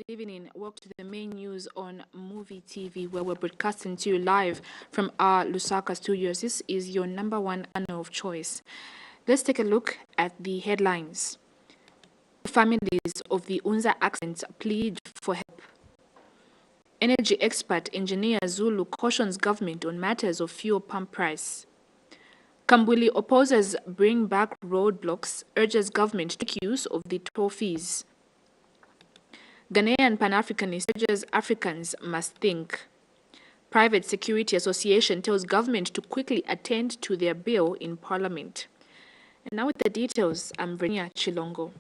Evening. Welcome to the main news on MUVI TV, where we're broadcasting to you live from our Lusaka studios. This is your #1 channel of choice. Let's take a look at the headlines. Families of the Unza accident plead for help. Energy expert engineer Zulu cautions government on matters of fuel pump price. Kambwili opposes bring back roadblocks, urges government to make use of the toll fees. Ghanaian Pan-Africanist urges Africans must think. Private Security Association tells government to quickly attend to their bill in Parliament. And now with the details, I'm Brenia Chilongo.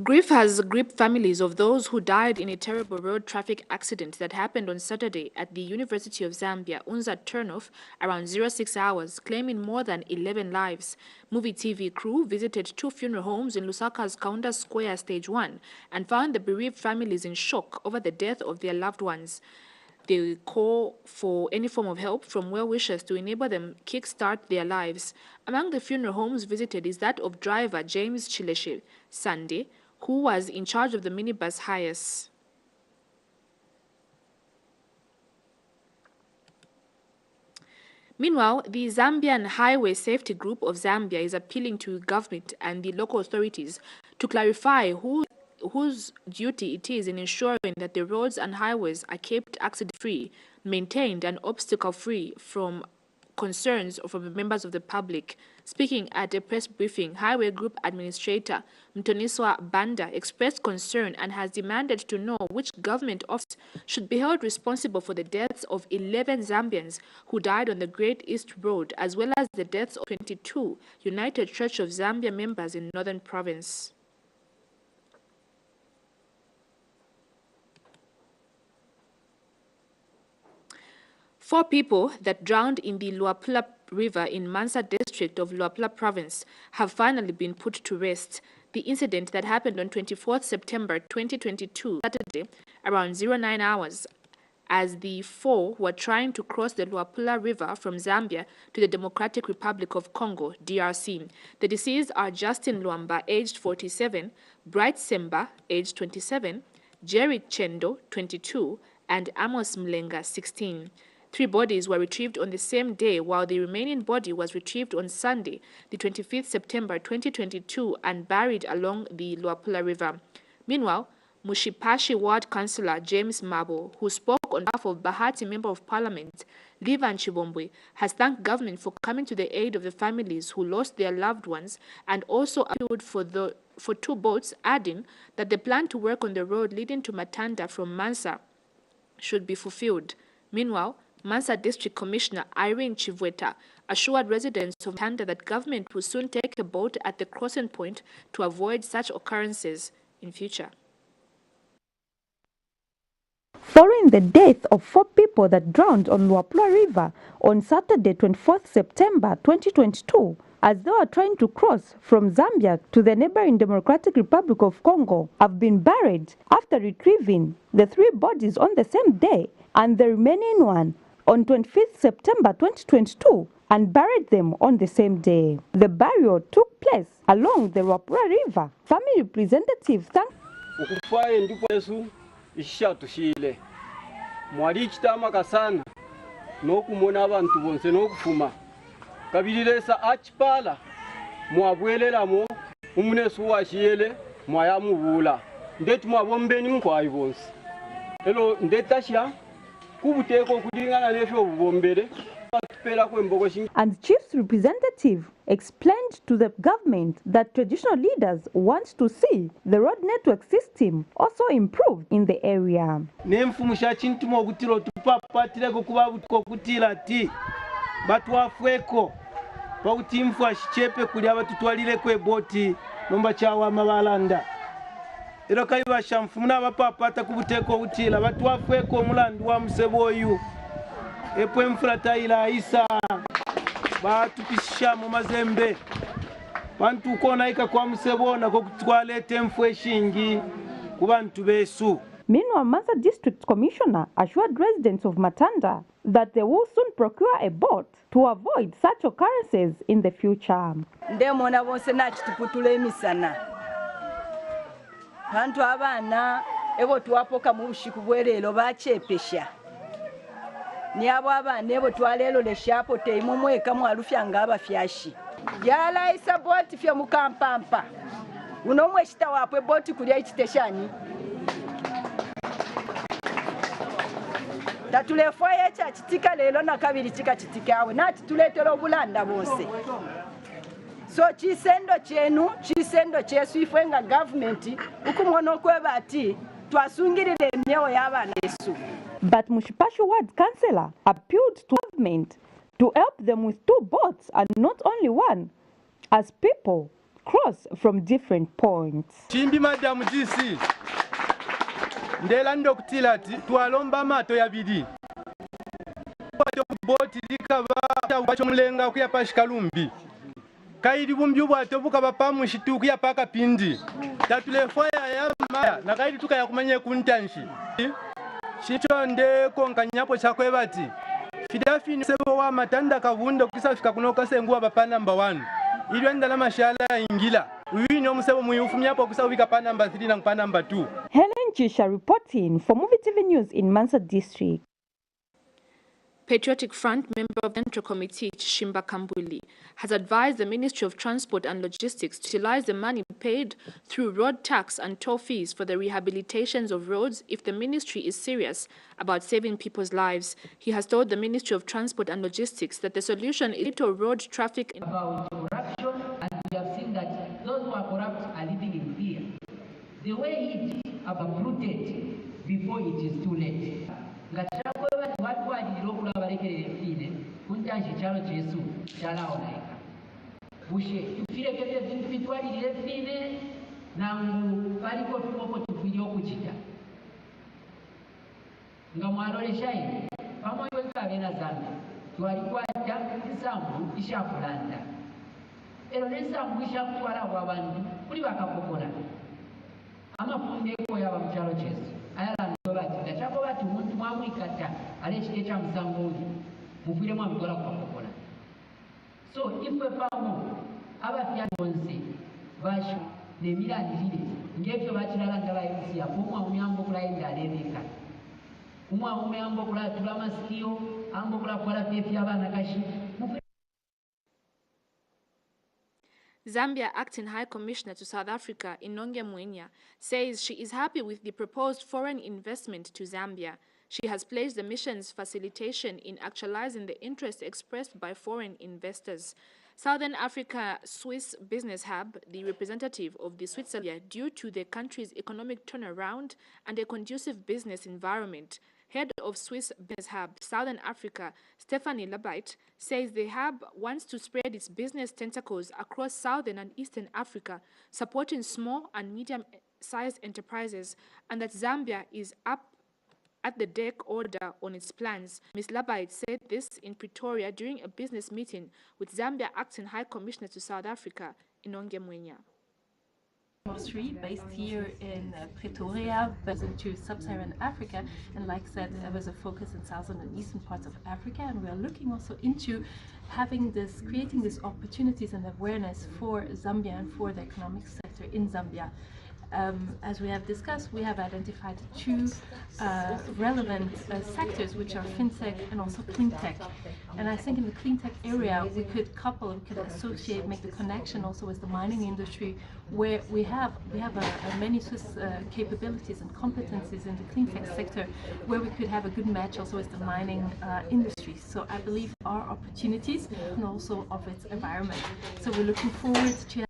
Grief has gripped families of those who died in a terrible road traffic accident that happened on Saturday at the University of Zambia, Unza turnoff, around 06 hours, claiming more than 11 lives. MUVI TV crew visited 2 funeral homes in Lusaka's Kaunda Square, Stage 1, and found the bereaved families in shock over the death of their loved ones. They call for any form of help from well-wishers to enable them kickstart their lives. Among the funeral homes visited is that of driver James Chileshe Sande, who was in charge of the minibus hires. Meanwhile, the Zambian Highway Safety Group of Zambia is appealing to government and the local authorities to clarify whose duty it is in ensuring that the roads and highways are kept accident-free, maintained and obstacle-free from concerns from the members of the public. Speaking at a press briefing, Highway Group Administrator Mtoniswa Banda expressed concern and has demanded to know which government office should be held responsible for the deaths of 11 Zambians who died on the Great East Road, as well as the deaths of 22 United Church of Zambia members in Northern Province. Four people that drowned in the Luapula River in Mansa district of Luapula province have finally been put to rest. The incident that happened on 24th September 2022, Saturday, around 09 hours, as the 4 were trying to cross the Luapula River from Zambia to the Democratic Republic of Congo, DRC. The deceased are Justin Luamba, aged 47, Bright Semba, aged 27, Jerry Chendo, 22, and Amos Mlenga, 16. 3 bodies were retrieved on the same day, while the remaining body was retrieved on Sunday, the 25th September 2022, and buried along the Luapula River. Meanwhile, Mushipashi Ward Councillor James Mabo, who spoke on behalf of Bahati Member of Parliament Livan Chibombwe, has thanked government for coming to the aid of the families who lost their loved ones, and also appealed for 2 boats, adding that the plan to work on the road leading to Matanda from Mansa should be fulfilled. Meanwhile, Mansa District Commissioner Irene Chivweta assured residents of Matanda that government will soon take a boat at the crossing point to avoid such occurrences in future. Following the death of 4 people that drowned on Luapula River on Saturday, 24th September 2022, as they were trying to cross from Zambia to the neighboring Democratic Republic of Congo, have been buried after retrieving the 3 bodies on the same day and the remaining one on 25th September 2022 and buried them on the same day. The burial took place along the Luapula River. Family representatives thanked ishatushile mwali chitamaka sana nokumona abantu bonse nokufuma kabililesa achipala mwabwelelamo umunesu washiyele mwayamubula ndeti mwabombeni mkwayi bonse elo ndetasha kubuteko kulingana nefyo bubombere. And Chief's representative explained to the government that traditional leaders want to see the road network system also improved in the area. Nemfumusha chintumo kutilo tupapatile kukubabutuko kutila ti batwafweko pautimfu ashichepe kuli abatutwalile kwe boti nomba chawa mabalanda ero kayibasha mfumuna abapapata kubuteko utila batwafweko mulandu wa museboyu epwe mfulata ila isa batupisha mu mazembe bantu kona ika kwa musebona ko kutwalete mfwe shingi ku bantu besu. Meanwhile, Mansa District Commissioner assured residents of Matanda that they will soon procure a boat to avoid such occurrences in the future. Ndemona bonse nachituputule emisana bantu abaana ebo twapoka mu bushiku bwerero bakyepesha niabo abaana ebo twalelolesha apo teimo mweka mwalufya nga abafyashi yalaisa boti fye mukampampa uno mweshita wapwe boti kulya ekiteshani tatulefa yecha kitika lelo na kabiri kika kitikawe nati tuletera obulanda bonse so chisendo chenu chisendo chesu ifwenga government ukumwono kweba ati twasungirire emyewo y'abaana esu. But Mushipashu Ward Councillor appealed to government to help them with 2 boats and not only one, as people cross from different points. Chimbi Madam GC ndela ndokutila twalomba mato yabiri kwato boti likaba kwacho mulenga kuya pashikalumbi kaidi bumbi bwato bukaba pamushituku kuya paka pindi tatulefoya ya maya na kaidi tukaya kumanye kuntanshi chitonde konkanyapo chakwe bati fidafini sebo wa matanda kavundo kisafika kunoka senguwa bapa number 1 ilwe ndala mashala ingila uwini omusebo muyufumyapo kusawika pa number 3 na pa number 2. Helen Chisha reporting for MUVI TV News in Mansa District. Patriotic Front member of the Central Committee, Shimba Kambuli, has advised the Ministry of Transport and Logistics to utilize the money paid through road tax and toll fees for the rehabilitations of roads if the ministry is serious about saving people's lives. He has told the Ministry of Transport and Logistics that the solution is to road traffic. About corruption, and we have seen that those who are corrupt are living in fear. The way it is uprooted before it is too late. Bushe tufirekeze vintu bitwalire fine nangu baliko tukoko tufilyo kuchita nga mwalolesha ine pamoja wekabena Zambia twalikwata isambu ishafulanda ero nesambu ishakutwala abantu kuli bakakokola amafundeko yaba mukyalo kyesu ayalando bati ndachako bati umuntu mwamwikata alekite kya musangooli mufire mwamutwala kukakokola. So if we found abafya bonse basho nemirangirire ngevyo bakiralanga bayisi yapomwa umyambo kulaenda alebeka umwa umyambo kula tulamasikio ambo kula kwala pefya abana kashi. Zambia Acting High Commissioner to South Africa, Inonge Mwenya, says she is happy with the proposed foreign investment to Zambia. She has placed the mission's facilitation in actualizing the interest expressed by foreign investors. Southern Africa Swiss Business Hub, the representative of the Switzerland, due to the country's economic turnaround and a conducive business environment. Head of Swiss Business Hub, Southern Africa, Stephanie Labite, says the hub wants to spread its business tentacles across Southern and Eastern Africa, supporting small and medium-sized enterprises, and that Zambia is up at the deck order on its plans. Ms. Labite said this in Pretoria during a business meeting with Zambia Acting High Commissioner to South Africa, Inonge Mwenya. Based here in Pretoria, but into sub-Saharan Africa, and like I said, there was a focus in southern and eastern parts of Africa, and we are looking also into creating these opportunities and awareness for Zambia and for the economic sector in Zambia. As we have discussed, we have identified 2 relevant sectors, which are fintech and also cleantech. And I think in the cleantech area, we could associate, make the connection also with the mining industry, where we have many Swiss capabilities and competencies in the cleantech sector, where we could have a good match also with the mining industry. So I believe our opportunities and also of its environment. So we're looking forward to.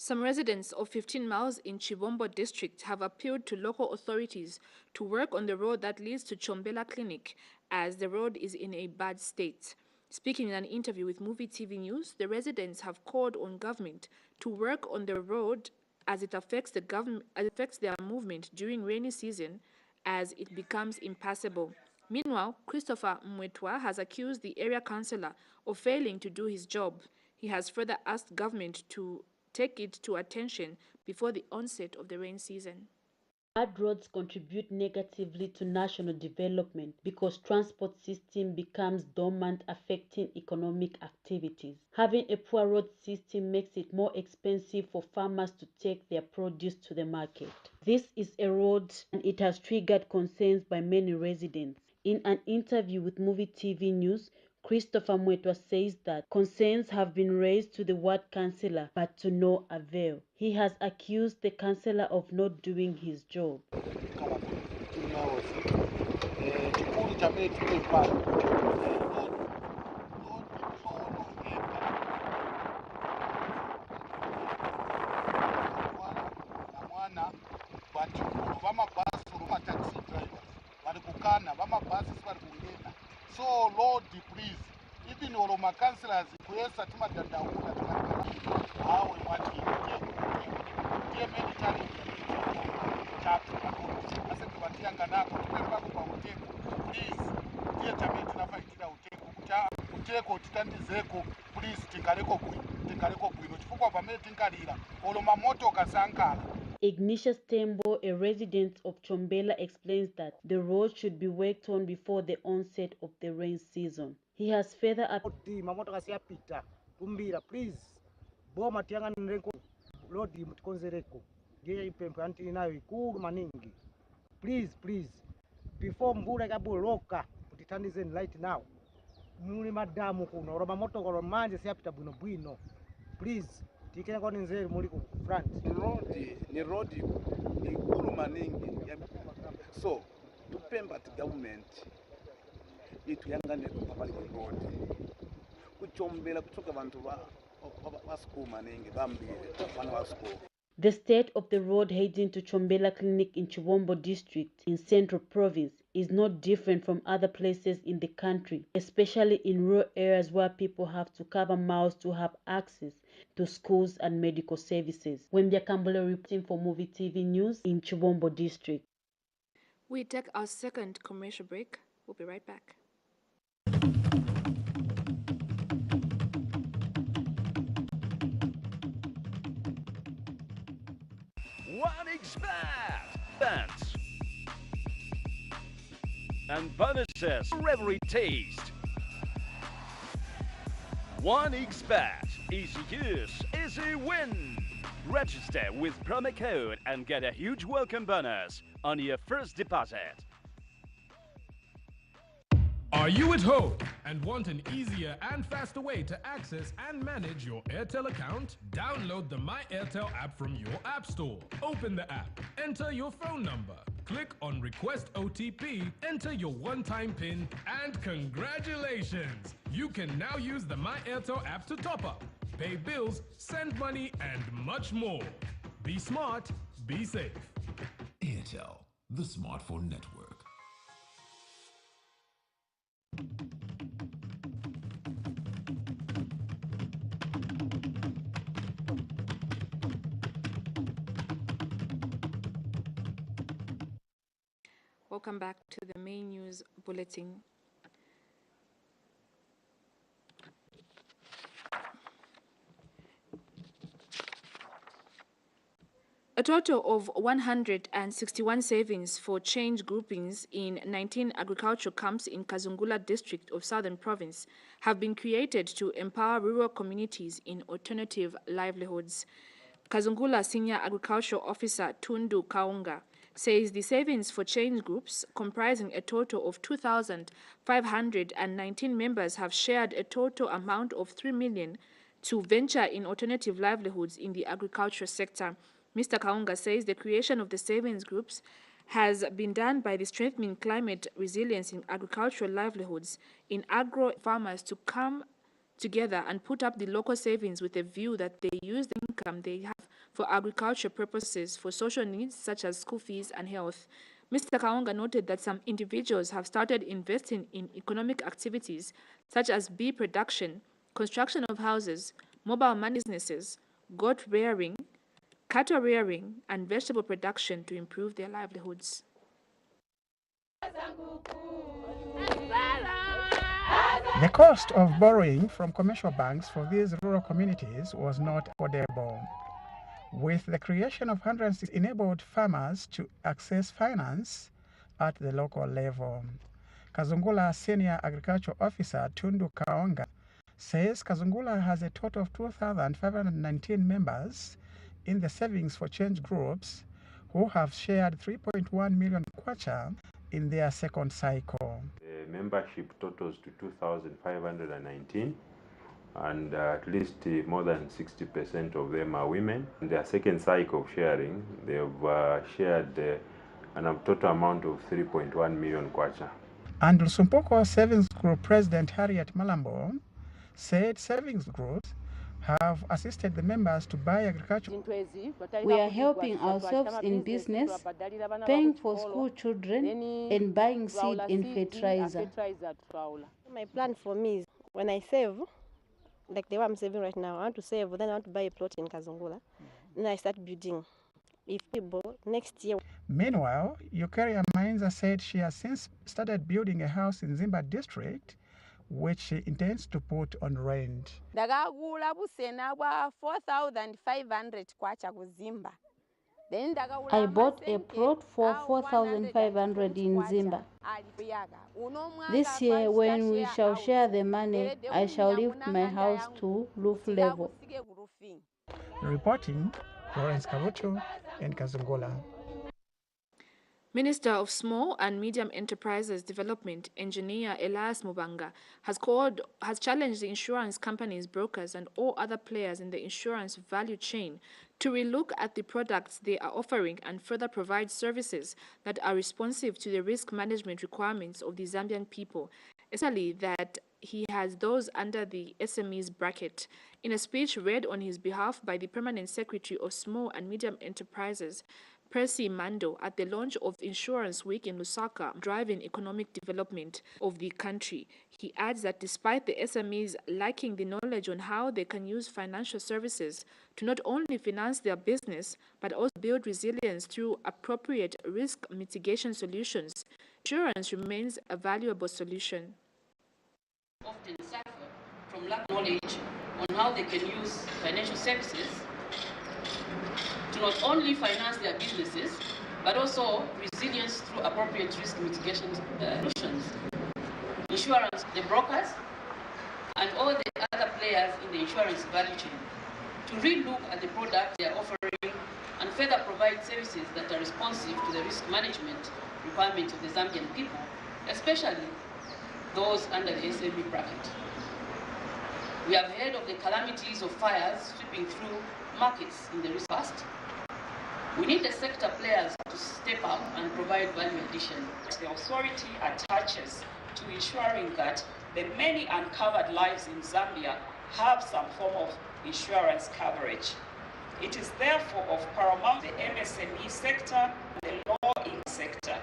Some residents of 15 miles in Chibombo district have appealed to local authorities to work on the road that leads to Chombela Clinic, as the road is in a bad state. Speaking in an interview with MUVI TV News, the residents have called on government to work on the road as it affects their movement during rainy season as it becomes impassable. Meanwhile, Christopher Mwetwa has accused the area councillor of failing to do his job. He has further asked government to take it to attention before the onset of the rain season. Bad roads contribute negatively to national development because transport system becomes dormant, affecting economic activities. Having a poor road system makes it more expensive for farmers to take their produce to the market. This is a road and it has triggered concerns by many residents. In an interview with MUVI TV News, Christopher Mwetwa says that concerns have been raised to the ward councillor but to no avail. He has accused the councillor of not doing his job. So Lord, please, even all my councillors, Ignatius Tembo, a resident of Chombela, explains that the road should be worked on before the onset of the rain season. He has further please, before mvula ikaboloka kutithandizeni right now muli madamu kuno oroba motokolo manje siyapita bwinobwino, please tikene koni nzeru muli ku front ni road ikulu maningi so tupemba ti government ituyangane pabali road kuchombela kutoka bantu ba school maningi bambile bana ba school. The state of the road heading to Chombela Clinic in Chivombo district in Central Province is not different from other places in the country, especially in rural areas where people have to cover miles to have access to schools and medical services. Wembia Kambole reporting for MUVI TV News in Chivombo district. We take our second commercial break. We'll be right back. Bands and bonuses for every taste. 1xBet, easy use, easy win. Register with promo code and get a huge welcome bonus on your first deposit. Are you at home and want an easier and faster way to access and manage your Airtel account? Download the My Airtel app from your app store. Open the app, enter your phone number, click on Request OTP, enter your one-time PIN, and congratulations! You can now use the My Airtel app to top up, pay bills, send money, and much more. Be smart, be safe. Airtel, the smartphone network. Welcome back to the main news bulletin. A total of 161 savings for change groupings in 19 agricultural camps in Kazungula district of Southern Province have been created to empower rural communities in alternative livelihoods. Kazungula Senior Agricultural Officer Tundu Kaunga says the savings for change groups, comprising a total of 2,519 members, have shared a total amount of 3 million to venture in alternative livelihoods in the agricultural sector. Mr. Kaunga says the creation of the savings groups has been done by the strengthening climate resilience in agricultural livelihoods in agro farmers to come together and put up the local savings with a view that they use the income they have for agricultural purposes for social needs such as school fees and health. Mr. Kaunga noted that some individuals have started investing in economic activities such as bee production, construction of houses, mobile money businesses, goat rearing, cattle rearing, and vegetable production to improve their livelihoods. The cost of borrowing from commercial banks for these rural communities was not affordable. with the creation of 106 enabled farmers to access finance at the local level. Kazungula Senior Agricultural Officer Tundu Kaonga says Kazungula has a total of 2,519 members in the Savings for Change groups who have shared 3.1 million kwacha in their second cycle. The membership totals to 2,519, and at least more than 60% of them are women. In their second cycle of sharing, they've shared a total amount of 3.1 million kwacha. And Lusumpoko Savings Group President Harriet Malambo said savings groups have assisted the members to buy agriculture. We are helping ourselves in business, paying for school children, and buying seed and fertilizer. My plan for me is when I save, like the way I'm saving right now, I want to save, then I want to buy a plot in Kazungula, then I start building. If possible, next year. Meanwhile, Eukaria Mainza said she has since started building a house in Zimba district, which she intends to put on rent. Ndakagula busena bwa 4,500 kwacha ku Zimba. I bought a plot for 4,500 in Zimba. This year, when we shall share the money, I shall lift my house to roof level. Reporting, Lawrence Kabucho in Kazungola. Minister of Small and Medium Enterprises Development, Engineer Elias Mubanga, has challenged the insurance companies, brokers, and all other players in the insurance value chain to relook at the products they are offering and further provide services that are responsive to the risk management requirements of the Zambian people, especially that he has those under the SMEs bracket. In a speech read on his behalf by the Permanent Secretary of Small and Medium Enterprises, Percy Mando, at the launch of Insurance Week in Lusaka, driving economic development of the country. He adds that despite the SMEs lacking the knowledge on how they can use financial services to not only finance their business, but also build resilience through appropriate risk mitigation solutions, insurance remains a valuable solution. Often suffer from lack of knowledge on how they can use financial services to not only finance their businesses, but also resilience through appropriate risk mitigation solutions. Insurance, the brokers, and all the other players in the insurance value chain to relook at the products they are offering and further provide services that are responsive to the risk management requirements of the Zambian people, especially those under the SME bracket. We have heard of the calamities of fires sweeping through markets in the risk past. We need the sector players to step up and provide value addition. The authority attaches to ensuring that the many uncovered lives in Zambia have some form of insurance coverage. It is therefore of paramount the MSME sector and the law-in sector.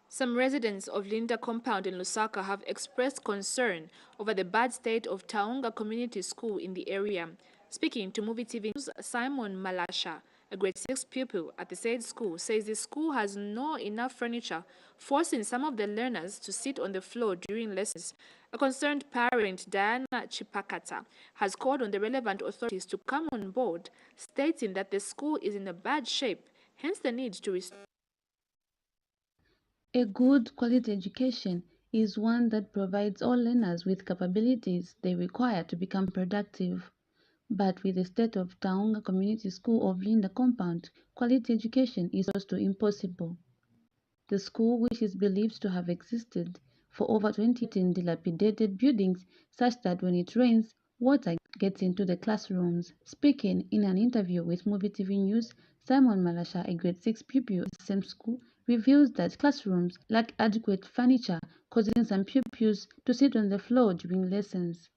Some residents of Linda Compound in Lusaka have expressed concern over the bad state of Taonga Community School in the area. Speaking to MUVI TV News, Simon Malasha, a grade 6 pupil at the said school, says the school has no enough furniture, forcing some of the learners to sit on the floor during lessons. A concerned parent, Diana Chipakata, has called on the relevant authorities to come on board, stating that the school is in a bad shape, hence the need to restore. A good quality education is one that provides all learners with capabilities they require to become productive. But with the state of Taonga Community School of Linda Compound, quality education is close to impossible. The school, which is believed to have existed for over 20 years in dilapidated buildings such that when it rains, water gets into the classrooms. Speaking in an interview with MUVI TV News, Simon Malasha, a grade 6 pupil at the same school, reveals that classrooms lack adequate furniture, causing some pupils to sit on the floor during lessons.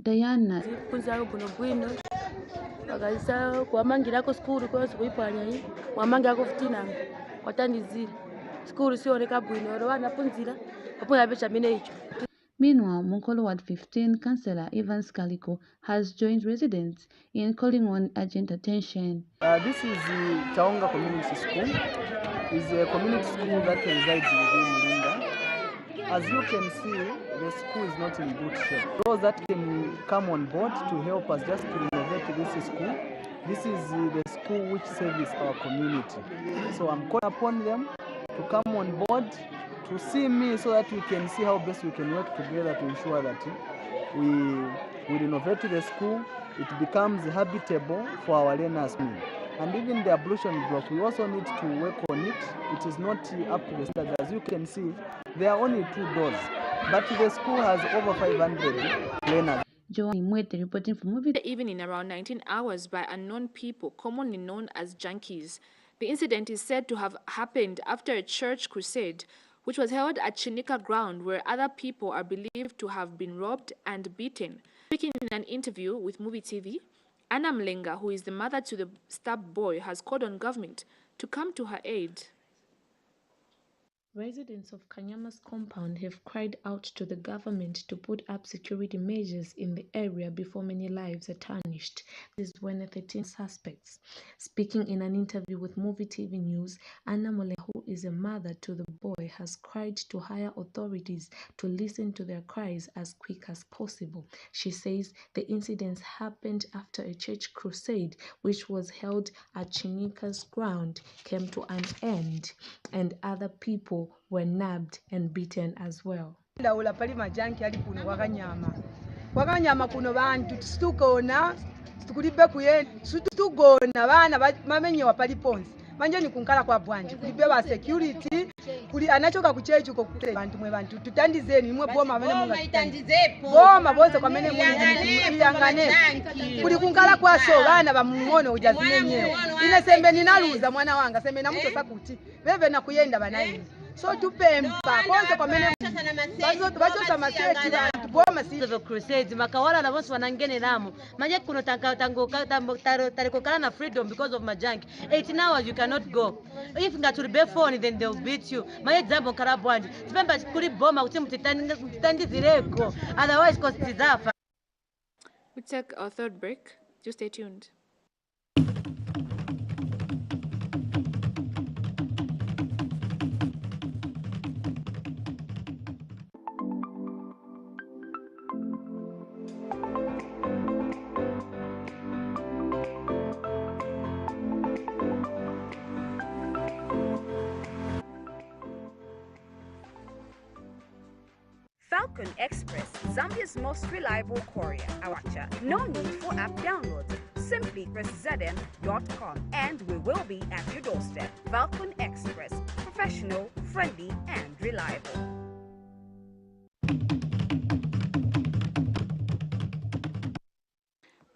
Diana Meanwhile, Mokolo Ward 15 Councillor Evans Kaliko has joined residents in calling on urgent attention. This is the Taonga Community School. It's a community school that resides within Linda. As you can see, the school is not in good shape. Those that can come on board to help us just to renovate this school. This is the school which serves our community. So I'm calling upon them to come on board to see me so that we can see how best we can work together to ensure that we renovate the school, it becomes habitable for our learners. And even the ablution block, we also need to work on it. It is not up to the standard. As you can see, there are only 2 doors, but the school has over 500 learners. Joanne Mwete reporting for MUVI. The evening around 19 hours by unknown people, commonly known as junkies. The incident is said to have happened after a church crusade, which was held at Chinika ground, where other people are believed to have been robbed and beaten. Speaking in an interview with MUVI TV, Anna Mlenga, who is the mother to the stabbed boy, has called on government to come to her aid. Residents of Kanyama's compound have cried out to the government to put up security measures in the area before many lives are tarnished. This is when the 13 suspects. Speaking in an interview with MUVI TV News, Anna Mole, who is a mother to the boy, has cried to higher authorities to listen to their cries as quick as possible. She says the incidents happened after a church crusade, which was held at Chinika's ground, came to an end, and other people were nabbed and beaten as well. Ndaula pali majanki ali kuno wakanyama kuno bantu tukona tukulibe kuye tutugona bana mamenyewa pali ponzi manje ni kunkala kwa bwanje kulibe ba security kuli anachoka kuchecho ko kule bantu mwe bantu tutandizeni mwe boma amene munga tutandizepo boma bose kwa mene muyangane kuli kunkala kwa so bana bamuone ujazimenyewe ine sembe ninaluza mwana wanga sembe na mtu sakuti bebe na kuyenda banayi so tupempa kwanza kwa mene bacho samaseti bantu boma si the crusades makawala na bonso wanangene namo manje kuno tariko kala na freedom because of majanki 18 hours you cannot go if ngaturibe phone then they'll beat you manje example karabwandi tupempa kuli boma kuti mutitandizireko otherwise cost disaster. We take our third break. Just stay tuned. Falcon Express, Zambia's most reliable courier. No need for app downloads. Simply press zm.com and we will be at your doorstep. Falcon Express, professional, friendly, and reliable.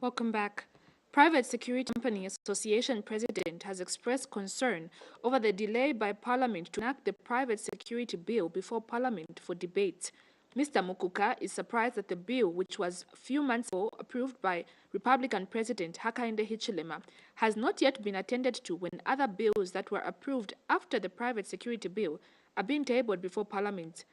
Welcome back. Private Security Company Association President has expressed concern over the delay by Parliament to enact the Private Security Bill before Parliament for debate. Mr. Mukuka is surprised that the bill, which was a few months ago approved by Republican President Hakainde Hichilema, has not yet been attended to when other bills that were approved after the Private Security Bill are being tabled before Parliament.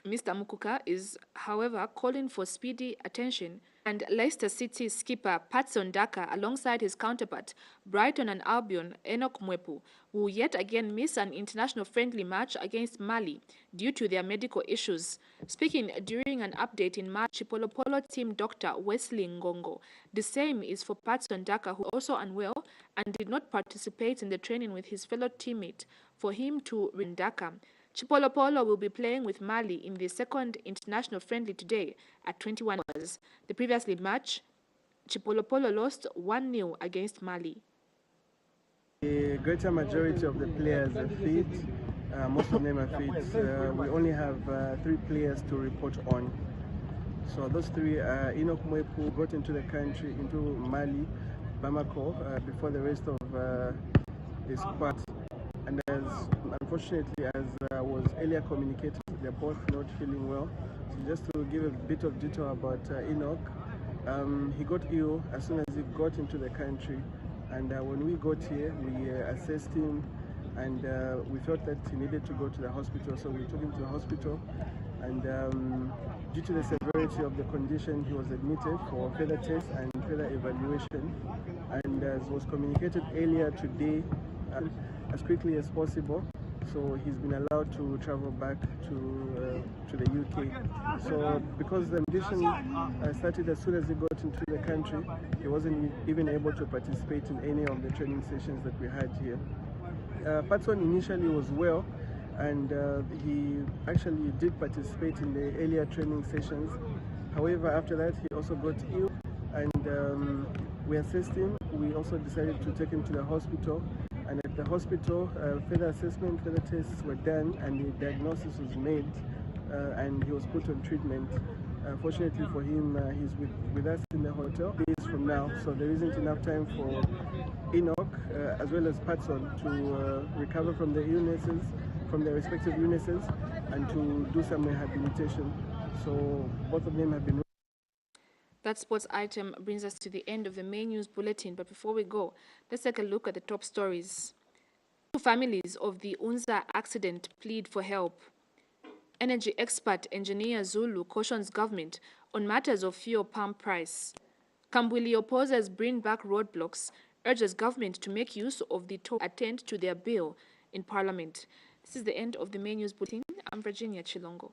Mr. Mukuka is, however, calling for speedy attention, and Leicester City skipper Patson Daka, alongside his counterpart Brighton and Albion Enoch Mwepu, will yet again miss an international friendly match against Mali due to their medical issues. Speaking during an update in March, Chipolopolo team Dr. Wesley Ngongo. The same is for Patson Daka, who also unwell and did not participate in the training with his fellow teammate for him to win Daka. Chipolopolo will be playing with Mali in the second international friendly today at 21 hours. The previously match, Chipolopolo lost 1-0 against Mali. The greater majority of the players are fit. Most of them are fit. We only have 3 players to report on. So those 3 are Enoch Mwepu got into the country, into Mali, Bamako, before the rest of the squad. And unfortunately, as was earlier communicated, they're both not feeling well. So just to give a bit of detail about Enoch, he got ill as soon as he got into the country. And when we got here, we assessed him, and we felt that he needed to go to the hospital. So we took him to the hospital, and due to the severity of the condition, he was admitted for further tests and further evaluation. And as was communicated earlier today, as quickly as possible, so he's been allowed to travel back to the UK. So because the ambition started as soon as he got into the country, he wasn't even able to participate in any of the training sessions that we had here. Patson initially was well, and he actually did participate in the earlier training sessions. However, after that, he also got ill, and we assessed him. We also decided to take him to the hospital, and at the hospital, further assessment, further tests were done, and the diagnosis was made, and he was put on treatment. Fortunately for him, he's with us in the hotel days from now, so there isn't enough time for Enoch as well as Patson to recover from the illnesses, from their respective illnesses, and to do some rehabilitation. So both of them have been. That sports item brings us to the end of the main news bulletin, but before we go, let's take a look at the top stories. Two families of the Unza accident plead for help. Energy expert engineer Zulu cautions government on matters of fuel pump price. Kambwili opposes bring back roadblocks, urges government to make use of the to attend to their bill in parliament. This is the end of the main news bulletin. I'm Virginia Chilongo.